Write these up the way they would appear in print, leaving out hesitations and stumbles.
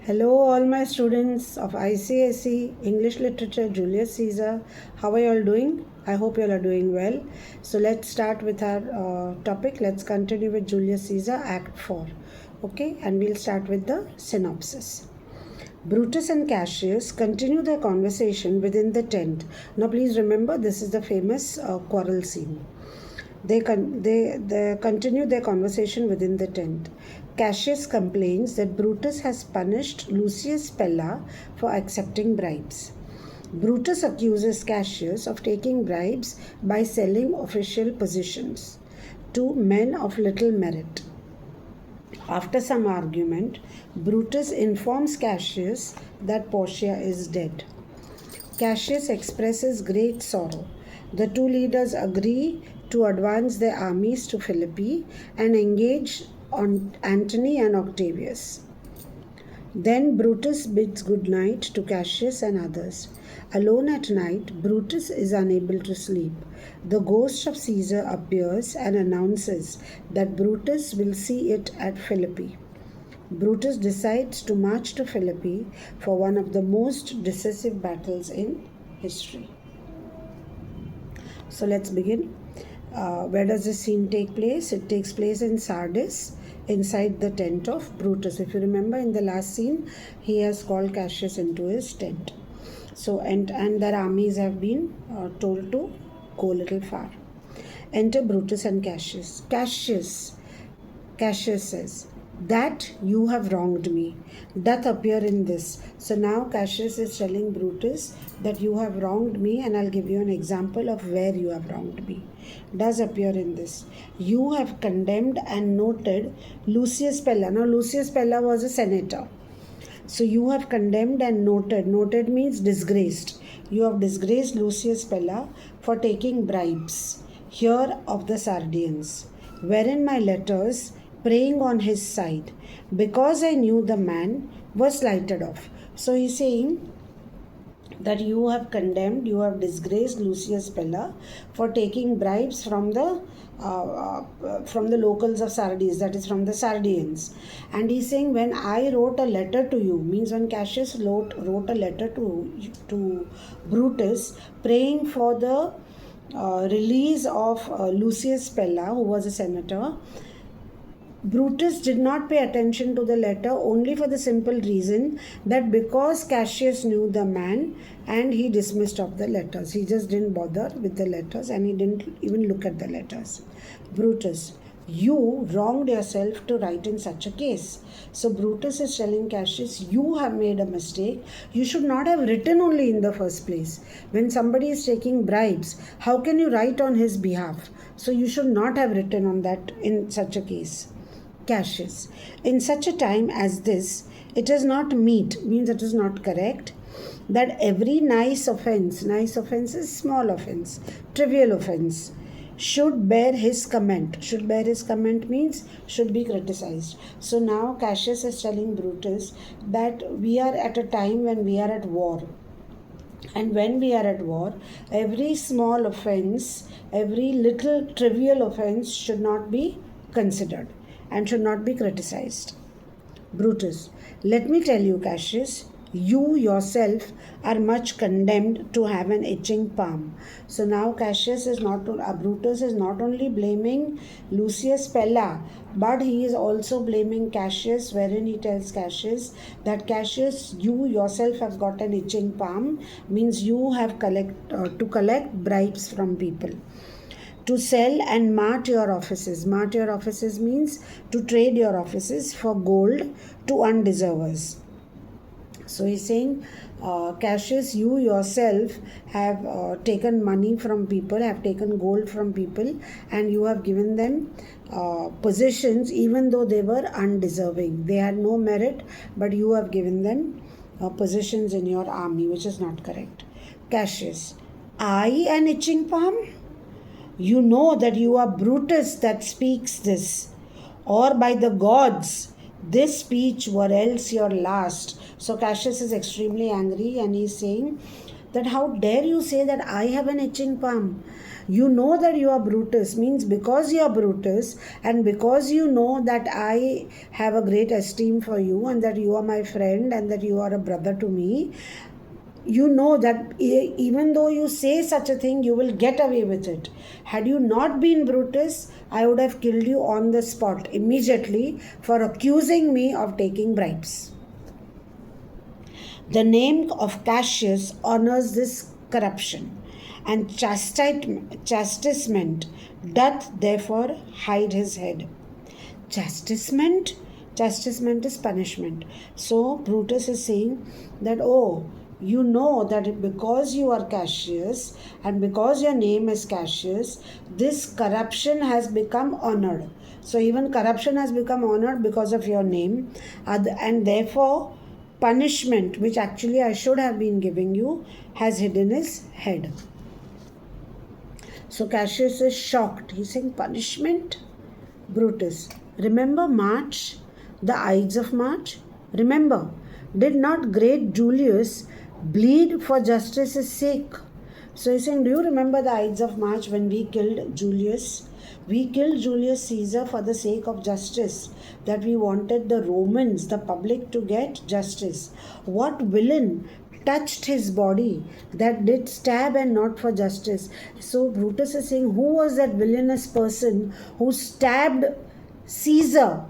Hello, all my students of ICSE English Literature Julius Caesar. How are you all doing? I hope you all are doing well. So let's start with our topic. Let's continue with Julius Caesar Act IV. Okay, and we'll start with the synopsis. Brutus and Cassius continue their conversation within the tent. Now, please remember, this is the famous quarrel scene. They continue their conversation within the tent. Cassius complains that Brutus has punished Lucius Pella for accepting bribes. Brutus accuses Cassius of taking bribes by selling official positions to men of little merit. After some argument, Brutus informs Cassius that Portia is dead. Cassius expresses great sorrow. The two leaders agree to advance their armies to Philippi and engage on Antony and Octavius. Then Brutus bids good night to Cassius and others. Alone at night, Brutus is unable to sleep. The ghost of Caesar appears and announces that Brutus will see it at Philippi. Brutus decides to march to Philippi for one of the most decisive battles in history. So let's begin. Where does this scene take place? It takes place in Sardis, inside the tent of Brutus. If you remember in the last scene, he has called Cassius into his tent. So and their armies have been told to go a little far. Enter Brutus and Cassius. Cassius says, "That you have wronged me doth appear in this." So now Cassius is telling Brutus that you have wronged me, and I'll give you an example of where you have wronged me. Does appear in this. You have condemned and noted Lucius Pella. Now Lucius Pella was a senator. So you have condemned and noted. Noted means disgraced. You have disgraced Lucius Pella for taking bribes here of the Sardians, wherein my letters praying on his side, because I knew the man was slighted off. So he's saying that you have condemned, you have disgraced Lucius Pella for taking bribes from the locals of Sardis, that is from the Sardians. And he's saying, when I wrote a letter to you, means when Cassius wrote a letter to Brutus praying for the release of Lucius Pella, who was a senator, Brutus did not pay attention to the letter only for the simple reason that because Cassius knew the man and he dismissed of the letters. He just didn't bother with the letters and he didn't even look at the letters. Brutus, you wronged yourself to write in such a case. So Brutus is telling Cassius, you have made a mistake. You should not have written only in the first place. When somebody is taking bribes, how can you write on his behalf? So you should not have written on that in such a case. Cassius, in such a time as this, it is not meet, means it is not correct, that every nice offense is small offense, trivial offense, should bear his comment. Should bear his comment means should be criticized. So now Cassius is telling Brutus that we are at a time when we are at war. And when we are at war, every small offense, every little trivial offense should not be considered and should not be criticized. Brutus, let me tell you, Cassius, you yourself are much condemned to have an itching palm. So now Brutus is not only blaming Lucius Pella, but he is also blaming Cassius, wherein he tells Cassius that Cassius, you yourself have got an itching palm, means you have to collect bribes from people, to sell and mart your offices. Mart your offices means to trade your offices for gold to undeservers. So he's saying, Cassius, you yourself have taken money from people, have taken gold from people, and you have given them positions even though they were undeserving. They had no merit, but you have given them positions in your army, which is not correct. Cassius, I an itching palm? You know that you are Brutus that speaks this, or by the gods, this speech were else your last. So Cassius is extremely angry and he's saying that how dare you say that I have an itching palm? You know that you are Brutus, means because you are Brutus and because you know that I have a great esteem for you and that you are my friend and that you are a brother to me, you know that even though you say such a thing, you will get away with it. Had you not been Brutus, I would have killed you on the spot immediately for accusing me of taking bribes. The name of Cassius honors this corruption, and chastisement doth therefore hide his head. Chastisement? Chastisement is punishment. So Brutus is saying that, oh, you know that because you are Cassius and because your name is Cassius, this corruption has become honored. So even corruption has become honored because of your name, and therefore punishment, which actually I should have been giving you, has hidden his head. So Cassius is shocked. He's saying, punishment? Brutus, remember March, the Ides of March? Remember, did not great Julius bleed for justice's sake? So he's saying, do you remember the Ides of March when we killed Julius? We killed Julius Caesar for the sake of justice, that we wanted the Romans, the public, to get justice. What villain touched his body that did stab and not for justice? So Brutus is saying, who was that villainous person who stabbed Caesar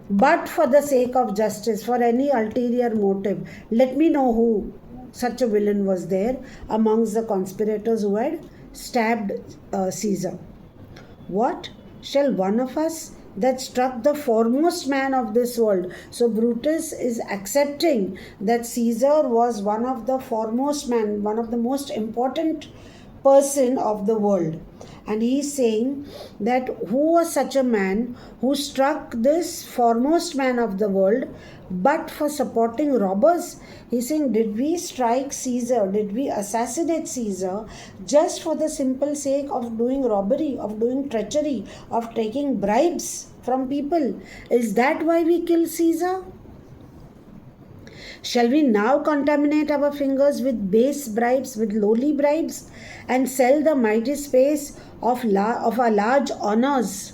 but for the sake of justice, for any ulterior motive? Let me know who such a villain was there amongst the conspirators who had stabbed Caesar. What? Shall one of us that struck the foremost man of this world? So Brutus is accepting that Caesar was one of the foremost men, one of the most important person of the world. And he is saying that who was such a man who struck this foremost man of the world but for supporting robbers? He's saying, did we strike Caesar? Did we assassinate Caesar just for the simple sake of doing robbery, of doing treachery, of taking bribes from people? Is that why we killed Caesar? Shall we now contaminate our fingers with base bribes, with lowly bribes, and sell the mighty space of our large honors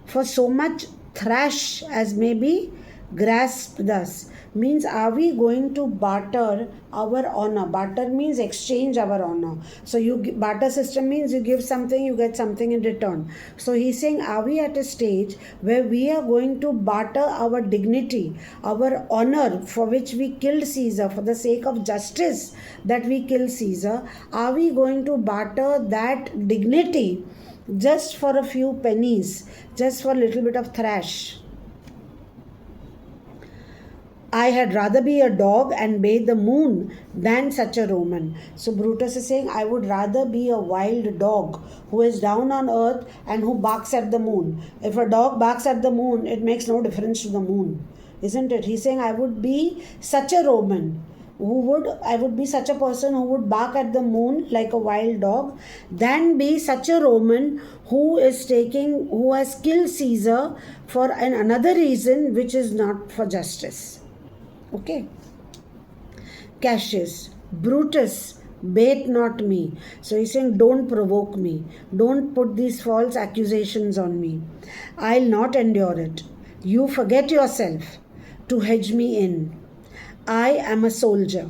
for so much thrash as may be grasped thus? Means, are we going to barter our honor? Barter means exchange our honor. So barter system means you give something, you get something in return. So he's saying, are we at a stage where we are going to barter our dignity, our honor, for which we killed Caesar, for the sake of justice that we killed Caesar? Are we going to barter that dignity just for a few pennies, just for a little bit of thrash? I had rather be a dog and bathe the moon than such a Roman. So Brutus is saying, I would rather be a wild dog who is down on earth and who barks at the moon. If a dog barks at the moon, it makes no difference to the moon, isn't it? He's saying, I would be such a Roman. I would be such a person who would bark at the moon like a wild dog, than be such a Roman who has killed Caesar for another reason which is not for justice. Okay. Cassius, Brutus, bait not me. So he's saying, don't provoke me. Don't put these false accusations on me. I'll not endure it. You forget yourself to hedge me in. I am a soldier.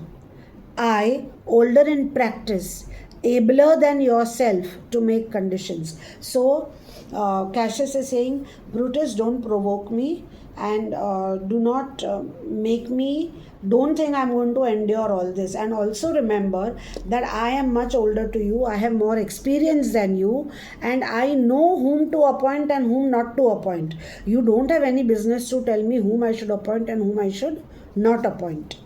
I, older in practice, abler than yourself to make conditions. So Cassius is saying, Brutus, don't provoke me, and do not make me, don't think I'm going to endure all this. And also remember that I am much older to you, I have more experience than you, and I know whom to appoint and whom not to appoint. You don't have any business to tell me whom I should appoint and whom I should not appoint.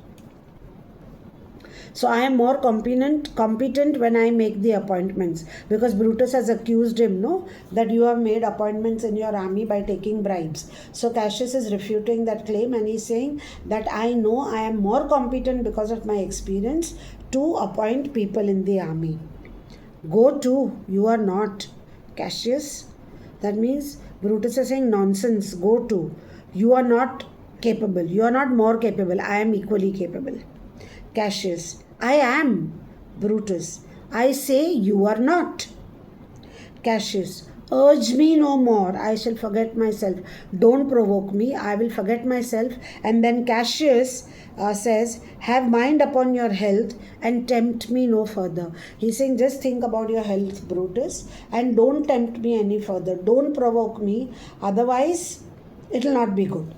So I am more competent when I make the appointments, because Brutus has accused him, that you have made appointments in your army by taking bribes. So Cassius is refuting that claim, and he's saying that I know I am more competent because of my experience to appoint people in the army. Go to, you are not. Cassius, that means Brutus is saying nonsense. Go to, you are not capable. You are not more capable. I am equally capable. Cassius. I am. Brutus. I say you are not. Cassius. Urge me no more, I shall forget myself. Don't provoke me, I will forget myself. And then Cassius says, have mind upon your health and tempt me no further. He's saying, just think about your health, Brutus, and don't tempt me any further. Don't provoke me, otherwise it will not be good.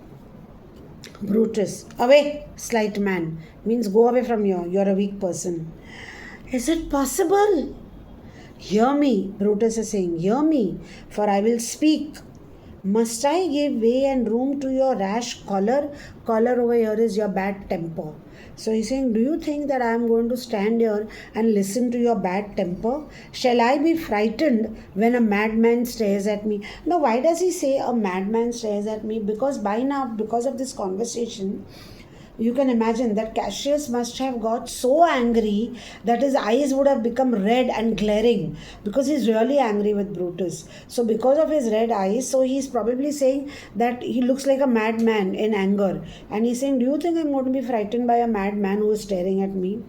Brutus. Away, slight man. Means go away from here, you're a weak person. Is it possible? Hear me, Brutus is saying, hear me, for I will speak. Must I give way and room to your rash choler? Choler over here is your bad temper. So he's saying, do you think that I am going to stand here and listen to your bad temper? Shall I be frightened when a madman stares at me? Now, why does he say a madman stares at me? Because by now, because of this conversation, you can imagine that Cassius must have got so angry that his eyes would have become red and glaring because he's really angry with Brutus. So because of his red eyes, so he's probably saying that he looks like a madman in anger. And he's saying, do you think I'm going to be frightened by a madman who is staring at me?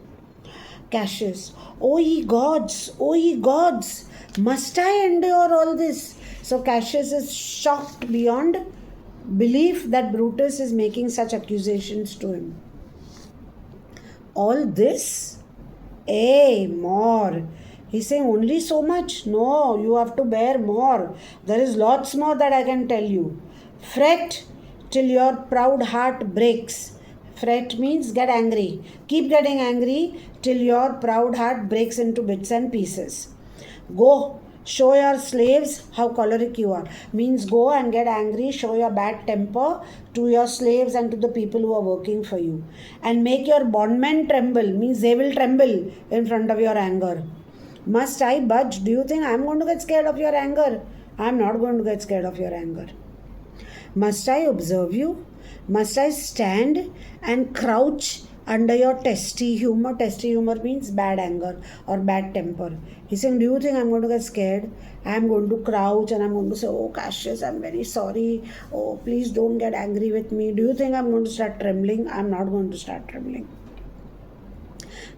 Cassius. O ye gods, must I endure all this? So Cassius is shocked beyond belief that Brutus is making such accusations to him. All this? More. He's saying only so much? No, you have to bear more. There is lots more that I can tell you. Fret till your proud heart breaks. Fret means get angry. Keep getting angry till your proud heart breaks into bits and pieces. Go. Show your slaves how choleric you are. Means go and get angry, show your bad temper to your slaves and to the people who are working for you. And make your bondmen tremble. Means they will tremble in front of your anger. Must I budge? Do you think I am going to get scared of your anger? I am not going to get scared of your anger. Must I observe you? Must I stand and crouch under your testy humor? Testy humor means bad anger or bad temper. He's saying, do you think I'm going to get scared? I'm going to crouch and I'm going to say, oh Cassius, I'm very sorry. Oh, please don't get angry with me. Do you think I'm going to start trembling? I'm not going to start trembling.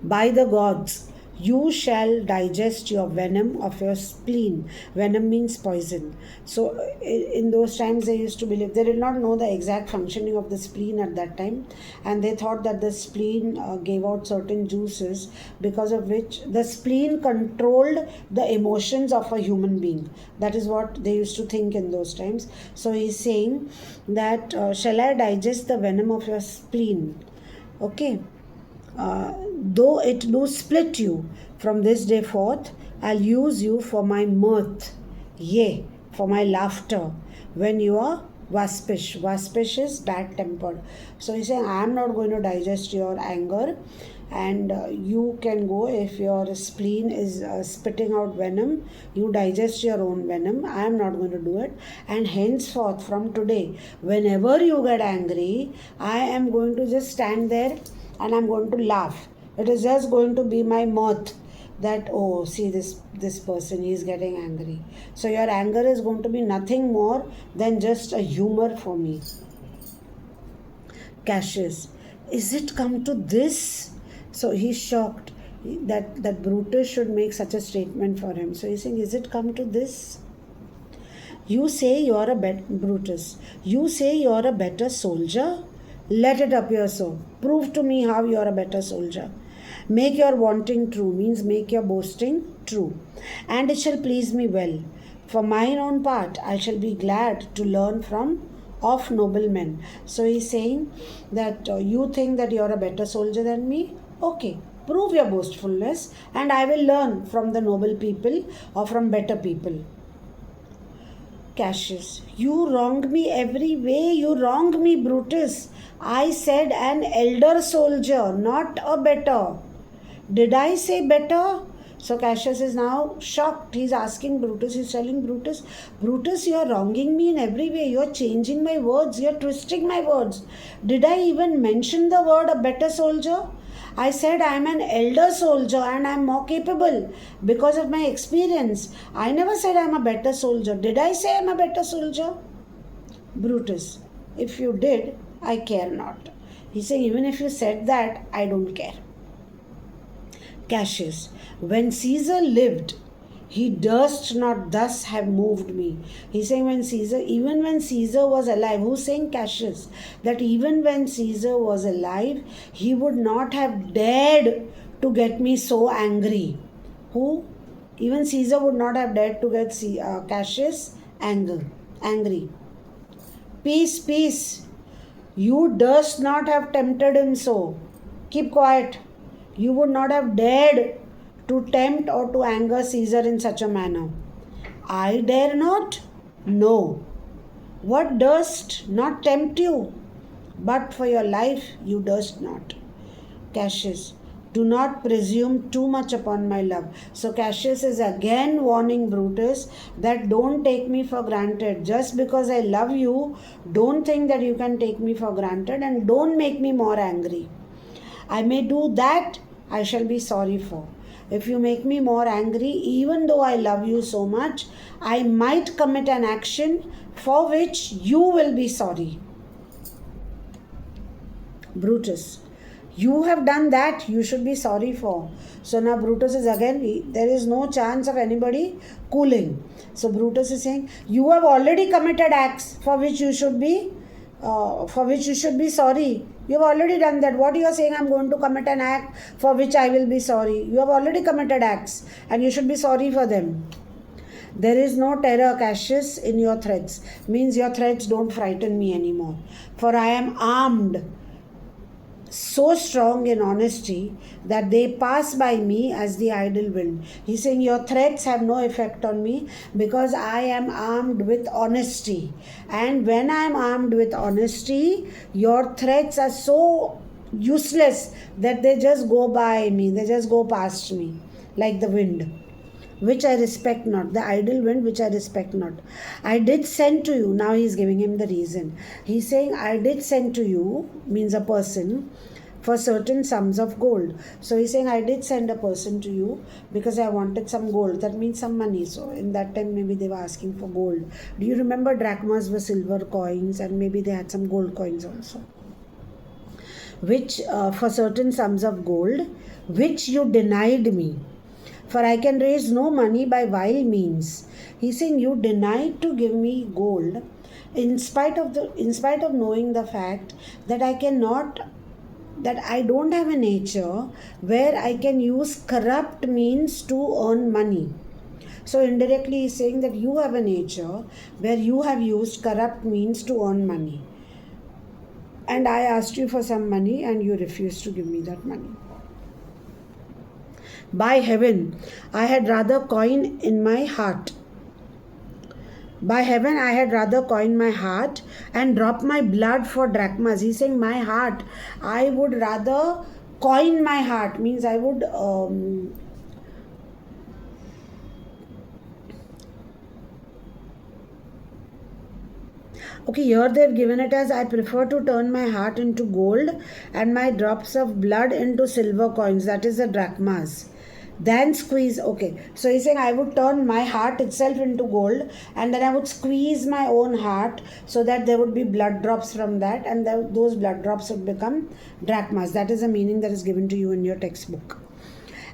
By the gods, you shall digest your venom of your spleen. Venom means poison. So in those times they used to believe, they did not know the exact functioning of the spleen at that time, and they thought that the spleen gave out certain juices because of which the spleen controlled the emotions of a human being. That is what they used to think in those times. So he's saying that shall I digest the venom of your spleen? Okay. Though it do split you, from this day forth, I'll use you for my mirth, yea, for my laughter, when you are waspish. Waspish is bad-tempered. So he's saying, I am not going to digest your anger, and you can go if your spleen is spitting out venom. You digest your own venom. I am not going to do it. And henceforth, from today, whenever you get angry, I am going to just stand there and I'm going to laugh. It is just going to be my mirth that, oh, see this person, he is getting angry. So your anger is going to be nothing more than just a humor for me. Cassius, is it come to this? So he's shocked that Brutus should make such a statement for him. So he's saying, is it come to this? You say you are a Brutus. You say you are a better soldier? Let it appear so. Prove to me how you are a better soldier. Make your wanting true, means make your boasting true. And it shall please me well. For mine own part, I shall be glad to learn from of noblemen. So he's saying that you think that you are a better soldier than me? Okay, prove your boastfulness and I will learn from the noble people or from better people. Cassius, you wrong me every way. You wrong me, Brutus. I said an elder soldier, not a better. Did I say better? So Cassius is now shocked. He's asking Brutus, he's telling Brutus, Brutus, you are wronging me in every way. You are changing my words. You are twisting my words. Did I even mention the word a better soldier? I said I am an elder soldier and I am more capable because of my experience. I never said I am a better soldier. Did I say I am a better soldier? Brutus, if you did, I care not. He said, even if you said that, I don't care. Cassius, when Caesar lived, he durst not thus have moved me. He's saying even when Caesar was alive, who's saying? Cassius, that even when Caesar was alive, he would not have dared to get me so angry. Who? Even Caesar would not have dared to get Cassius angry. Peace, peace. You durst not have tempted him so. Keep quiet. You would not have dared to tempt or to anger Caesar in such a manner. I dare not? No. What durst not tempt you? But for your life you durst not. Cassius, do not presume too much upon my love. So Cassius is again warning Brutus that don't take me for granted. Just because I love you, don't think that you can take me for granted, and don't make me more angry. I may do that, I shall be sorry for. If you make me more angry, even though I love you so much, I might commit an action for which you will be sorry. Brutus, you have done that, you should be sorry for. So now Brutus is again, there is no chance of anybody cooling. So Brutus is saying, you have already committed acts for which you should be sorry. You have already done that. What you are saying, I'm going to commit an act for which I will be sorry. You have already committed acts and you should be sorry for them. There is no terror, Cassius, in your threats. Means your threats don't frighten me anymore. For I am armed, so strong in honesty that they pass by me as the idle wind. He's saying your threats have no effect on me because I am armed with honesty. And when I am armed with honesty, your threats are so useless that they just go by me, they just go past me like the wind, which I respect not, the idle wind which I respect not. I did send to you. Now he's giving him the reason. He's saying, I did send to you, means a person, for certain sums of gold. So he's saying, I did send a person to you because I wanted some gold. That means some money. So in that time, maybe they were asking for gold. Do you remember drachmas were silver coins, and maybe they had some gold coins also? Which, for certain sums of gold, which you denied me. For I can raise no money by vile means. He's saying you denied to give me gold in spite of knowing the fact that I don't have a nature where I can use corrupt means to earn money. So indirectly he's saying that you have a nature where you have used corrupt means to earn money. And I asked you for some money and you refused to give me that money. By heaven, I had rather coin in my heart. By heaven, I had rather coin my heart and drop my blood for drachmas. He's saying my heart, I would rather coin my heart. Means I would... Okay, here they've given it as I prefer to turn my heart into gold and my drops of blood into silver coins. That is the drachmas. Then squeeze. Okay, so he's saying I would turn my heart itself into gold and then I would squeeze my own heart so that there would be blood drops from that, and those blood drops would become drachmas. That is the meaning that is given to you in your textbook.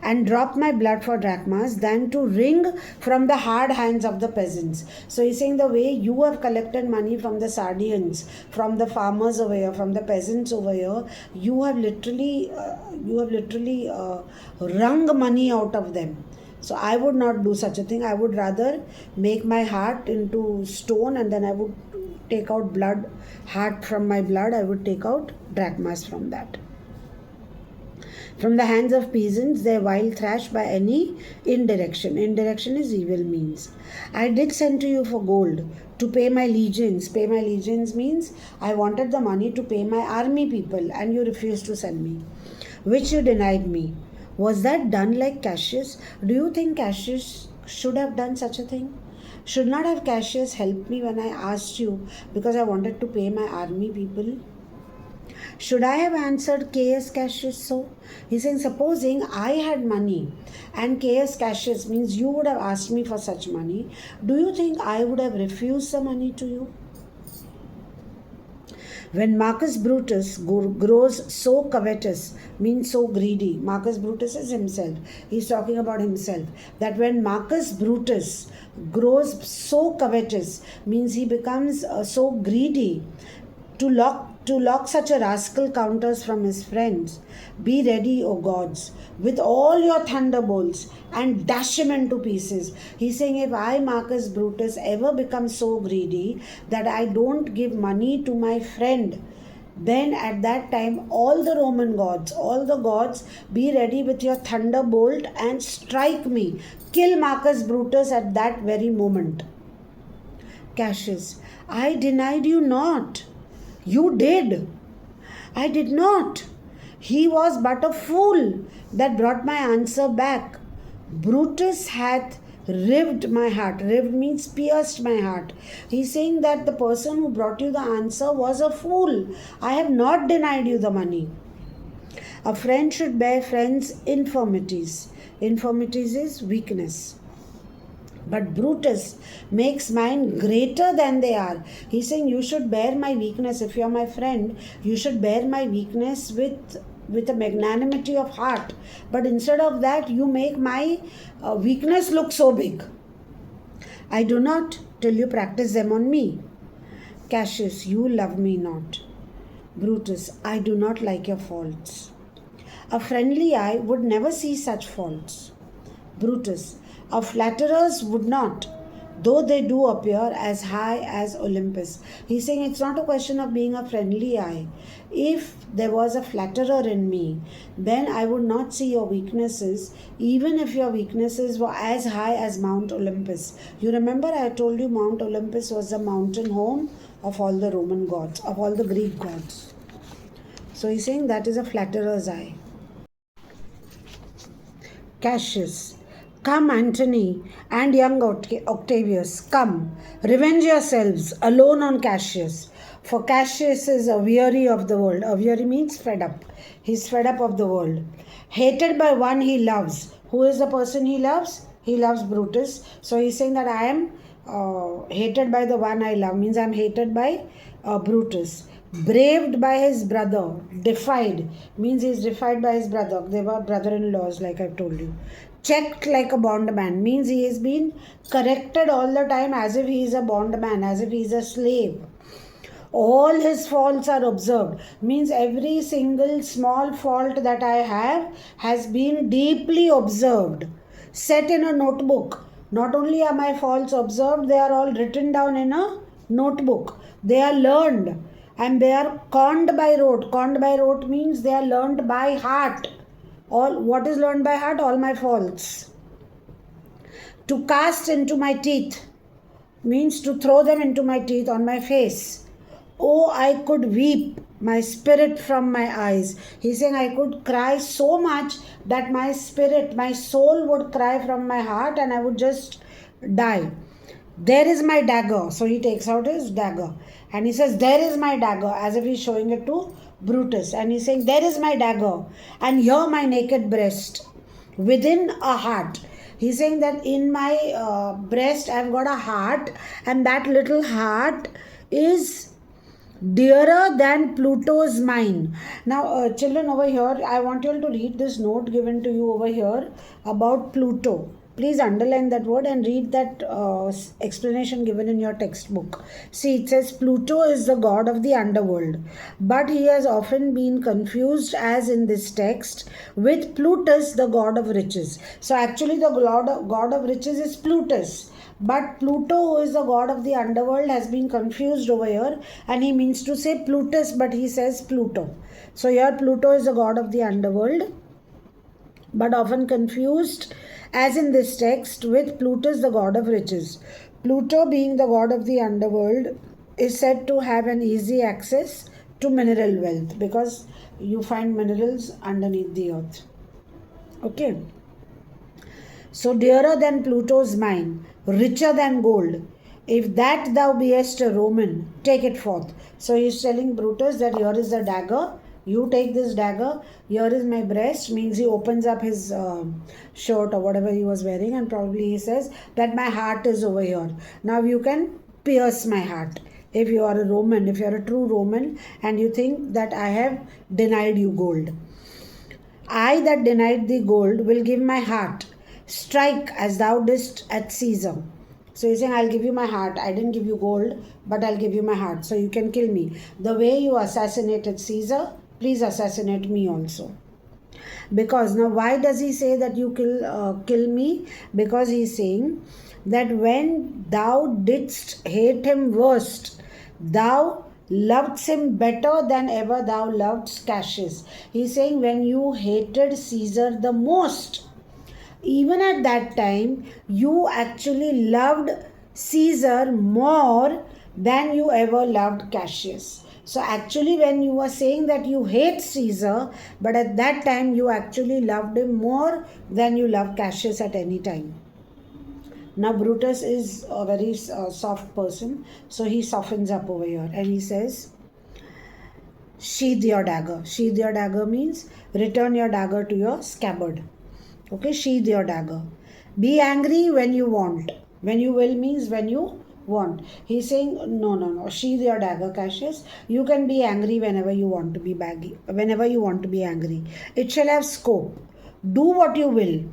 And drop my blood for drachmas than to wring from the hard hands of the peasants. So he's saying the way you have collected money from the Sardians, from the farmers over here, from the peasants over here, you have literally wrung money out of them. So I would not do such a thing. I would rather make my heart into stone and then I would take out blood, heart from my blood, I would take out drachmas from that. From the hands of peasants, their vile thrash by any indirection. Indirection is evil means. I did send to you for gold to pay my legions. Pay my legions means I wanted the money to pay my army people and you refused to send me, which you denied me. Was that done like Cassius? Do you think Cassius should have done such a thing? Should not have Cassius helped me when I asked you because I wanted to pay my army people? Should I have answered Caius Cassius so? He's saying, supposing I had money and Caius Cassius means you would have asked me for such money, do you think I would have refused the money to you? When Marcus Brutus grows so covetous, means so greedy. Marcus Brutus is himself. He's talking about himself. That when Marcus Brutus grows so covetous, means he becomes so greedy, to lock such a rascal counters from his friends. Be ready, O gods, with all your thunderbolts and dash him into pieces. He's saying, if I, Marcus Brutus, ever become so greedy that I don't give money to my friend, then at that time all the Roman gods, all the gods, be ready with your thunderbolt and strike me. Kill Marcus Brutus at that very moment. Cassius, I denied you not. You did. I did not. He was but a fool that brought my answer back. Brutus hath rived my heart. Rived means pierced my heart. He's saying that the person who brought you the answer was a fool. I have not denied you the money. A friend should bear friends' infirmities. Infirmities is weakness. But Brutus makes mine greater than they are. He's saying you should bear my weakness. If you're my friend, you should bear my weakness with a magnanimity of heart. But instead of that, you make my weakness look so big. I do not till you practice them on me. Cassius, you love me not. Brutus, I do not like your faults. A friendly eye would never see such faults. Brutus, our flatterers would not, though they do appear as high as Olympus. He's saying it's not a question of being a friendly eye. If there was a flatterer in me, then I would not see your weaknesses, even if your weaknesses were as high as Mount Olympus. You remember I told you Mount Olympus was the mountain home of all the Roman gods, of all the Greek gods. So he's saying that is a flatterer's eye. Cassius, come, Antony and young Octavius, come, revenge yourselves alone on Cassius. For Cassius is weary of the world. Weary means fed up. He's fed up of the world. Hated by one he loves. Who is the person he loves? He loves Brutus. So he's saying that I am hated by the one I love. Means I am hated by Brutus. Braved by his brother. Defied. Means he is defied by his brother. They were brother-in-laws, like I've told you. Checked like a bondman. Means he has been corrected all the time as if he is a bondman, as if he is a slave. All his faults are observed. Means every single small fault that I have has been deeply observed. Set in a notebook. Not only are my faults observed, they are all written down in a notebook. They are learned. And they are conned by rote. Conned by rote means they are learned by heart. All what is learned by heart? All my faults. To cast into my teeth means to throw them into my teeth on my face. Oh, I could weep my spirit from my eyes. He's saying I could cry so much that my spirit, my soul would cry from my heart and I would just die. There is my dagger. So he takes out his dagger and he says, there is my dagger, as if he's showing it to Brutus. And he's saying, there is my dagger and here my naked breast within a heart. He's saying that in my breast I've got a heart, and that little heart is dearer than Pluto's mine. Now children, over here I want you all to read this note given to you over here about Pluto. Please underline that word and read that explanation given in your textbook. See, it says Pluto is the god of the underworld, but he has often been confused, as in this text, with Plutus, the god of riches. So actually the god of riches is Plutus. But Pluto, who is the god of the underworld, has been confused over here, and he means to say Plutus, but he says Pluto. So here Pluto is the god of the underworld, but often confused, as in this text, with Plutus, the god of riches. Pluto, being the god of the underworld, is said to have an easy access to mineral wealth, because you find minerals underneath the earth. Okay. So dearer than Pluto's mine, richer than gold. If that thou beest a Roman, take it forth. So he is telling Brutus that here is the dagger. You take this dagger. Here is my breast. Means he opens up his shirt or whatever he was wearing, and probably he says that my heart is over here. Now you can pierce my heart. if you are a Roman, if you are a true Roman, and you think that I have denied you gold. I that denied thee gold will give my heart. Strike as thou didst at Caesar. So he's saying, I'll give you my heart. I didn't give you gold, but I'll give you my heart. So you can kill me. The way you assassinated Caesar, please assassinate me also. Because now, why does he say that you kill me? Because he's saying that when thou didst hate him worst, thou loved him better than ever thou loved Cassius. He's saying when you hated Caesar the most, even at that time, you actually loved Caesar more than you ever loved Cassius. So actually, when you are saying that you hate Caesar, but at that time you actually loved him more than you love Cassius at any time. Now Brutus is a very soft person, so he softens up over here and he says, sheath your dagger. Sheath your dagger means return your dagger to your scabbard. Okay, sheath your dagger. Be angry when you want. When you will means when you want. He's saying, no. Sheath your dagger, Cassius. You can be angry whenever you want to be baggy. Whenever you want to be angry. It shall have scope. Do what you will.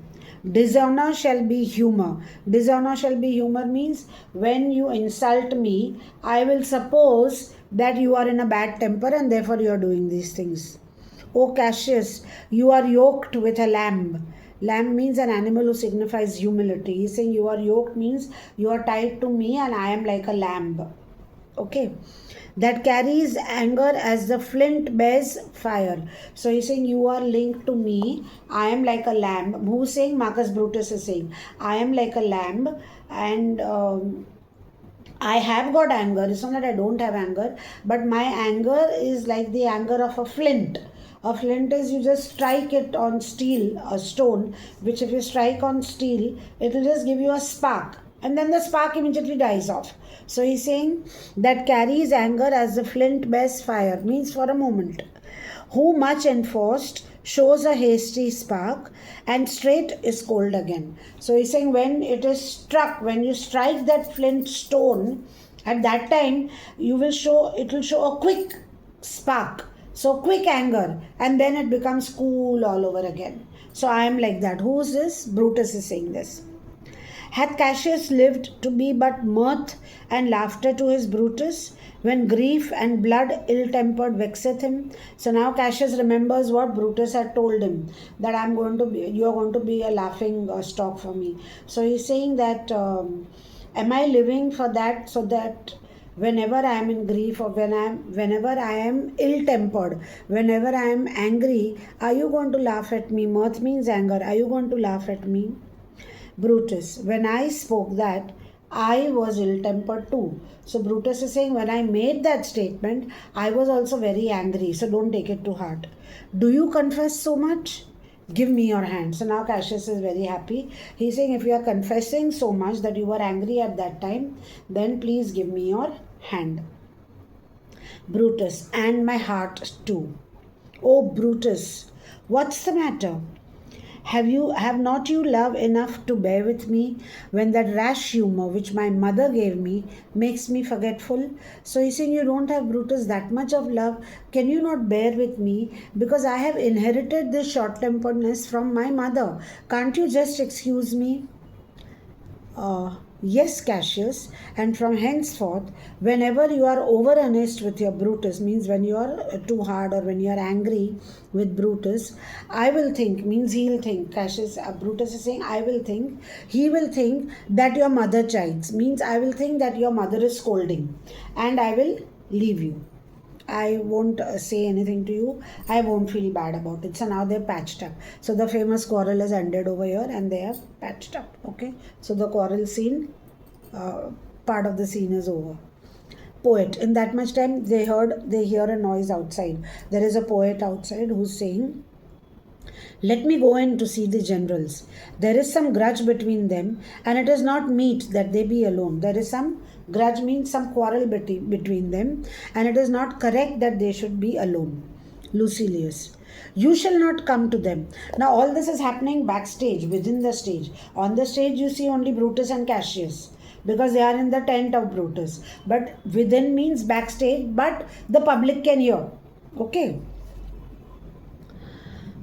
Dishonor shall be humor. Dishonor shall be humor means when you insult me, I will suppose that you are in a bad temper and therefore you are doing these things. O Cassius, you are yoked with a lamb. Lamb means an animal who signifies humility. He's saying you are yoked means you are tied to me and I am like a lamb. Okay. That carries anger as the flint bears fire. So he's saying you are linked to me. I am like a lamb. Who's saying? Marcus Brutus is saying I am like a lamb and I have got anger. It's not that I don't have anger, but my anger is like the anger of a flint. A flint is you just strike it on steel, a stone, which if you strike on steel, it will just give you a spark. And then the spark immediately dies off. So he's saying that carries anger as the flint bears fire, means for a moment. Who much enforced shows a hasty spark and straight is cold again. So he's saying when it is struck, when you strike that flint stone, at that time it will show a quick spark. So quick anger, and then it becomes cool all over again. So I am like that. Who is this? Brutus is saying this. Hath Cassius lived to be but mirth and laughter to his Brutus, when grief and blood ill-tempered vexeth him? So now Cassius remembers what Brutus had told him, that you are going to be a laughing stock for me. So he's saying that, am I living for that, so that whenever I am in grief or whenever I am ill-tempered, whenever I am angry, are you going to laugh at me? Mirth means anger. Are you going to laugh at me? Brutus, when I spoke that, I was ill-tempered too. So Brutus is saying when I made that statement, I was also very angry. So don't take it to heart. Do you confess so much? Give me your hand. So now Cassius is very happy. He's saying if you are confessing so much that you were angry at that time, then please give me your hand. Brutus, and my heart too. Oh Brutus, what's the matter? Have not you love enough to bear with me when that rash humor which my mother gave me makes me forgetful? So he's saying you don't have, Brutus, that much of love. Can you not bear with me? Because I have inherited this short-temperedness from my mother. Can't you just excuse me? Yes, Cassius, and from henceforth, whenever you are over earnest with your Brutus, means when you are too hard or when you are angry with Brutus, I will think, means he will think, Cassius, Brutus is saying, I will think, he will think that your mother chides, means I will think that your mother is scolding, and I will leave you. I won't say anything to you. I won't feel bad about it. So now they're patched up. So the famous quarrel is ended over here and they are patched up. Okay. So the quarrel scene, part of the scene is over. Poet. In that much time, they hear a noise outside. There is a poet outside who's saying, let me go in to see the generals. There is some grudge between them, and it is not meet that they be alone. There is some grudge, means some quarrel between them, and it is not correct that they should be alone. Lucilius. You shall not come to them. Now all this is happening backstage, within the stage. On the stage you see only Brutus and Cassius. because they are in the tent of Brutus. But within means backstage, but the public can hear. Okay.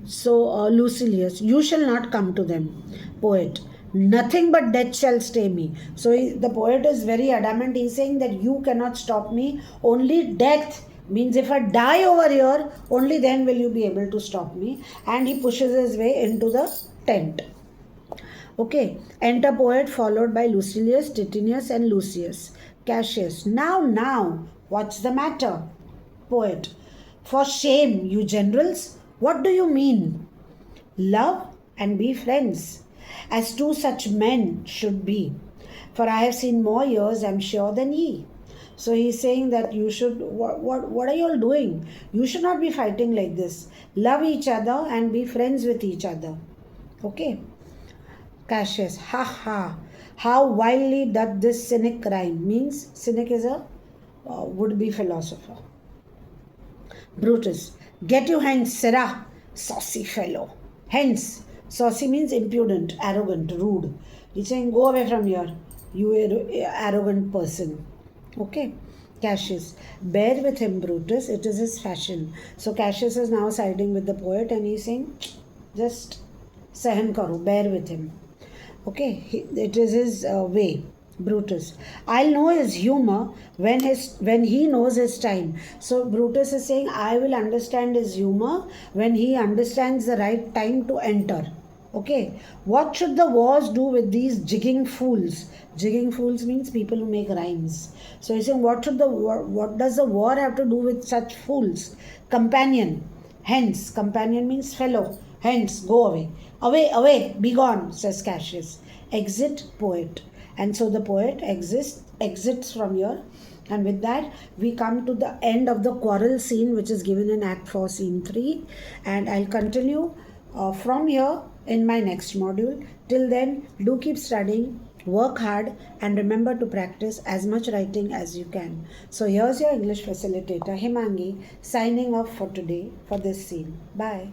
So, Lucilius, you shall not come to them. Poet, nothing but death shall stay me. So, the poet is very adamant. He's saying that you cannot stop me. Only death means if I die over here, only then will you be able to stop me. And he pushes his way into the tent. Okay, enter poet followed by Lucilius, Titinius, and Lucius. Cassius, now, what's the matter? Poet, for shame, you generals. What do you mean? Love and be friends, as two such men should be. For I have seen more years, I'm sure, than ye. So he's saying that you should, what are you all doing? You should not be fighting like this. Love each other and be friends with each other. Okay. Cassius, ha ha, how wildly doth this cynic rhyme. Means cynic is a would-be philosopher. Brutus, get you hence, sirrah, saucy fellow. Hence, saucy means impudent, arrogant, rude. He's saying, go away from here, you arrogant person. Okay. Cassius, bear with him, Brutus, it is his fashion. So Cassius is now siding with the poet and he's saying, just sahan karo, bear with him. Okay, it is his way. Brutus, I'll know his humor when he knows his time. So Brutus is saying, I will understand his humor when he understands the right time to enter. Okay, what should the wars do with these jigging fools? Jigging fools means people who make rhymes. So he's saying, what does the war have to do with such fools? Companion, hence, companion means fellow. Hence, go away. Away, be gone, says Cassius. Exit, poet. And so the poet exits from here. And with that, we come to the end of the quarrel scene, which is given in Act 4, Scene 3. And I'll continue from here in my next module. Till then, do keep studying, work hard, and remember to practice as much writing as you can. So here's your English facilitator, Himangi, signing off for today for this scene. Bye.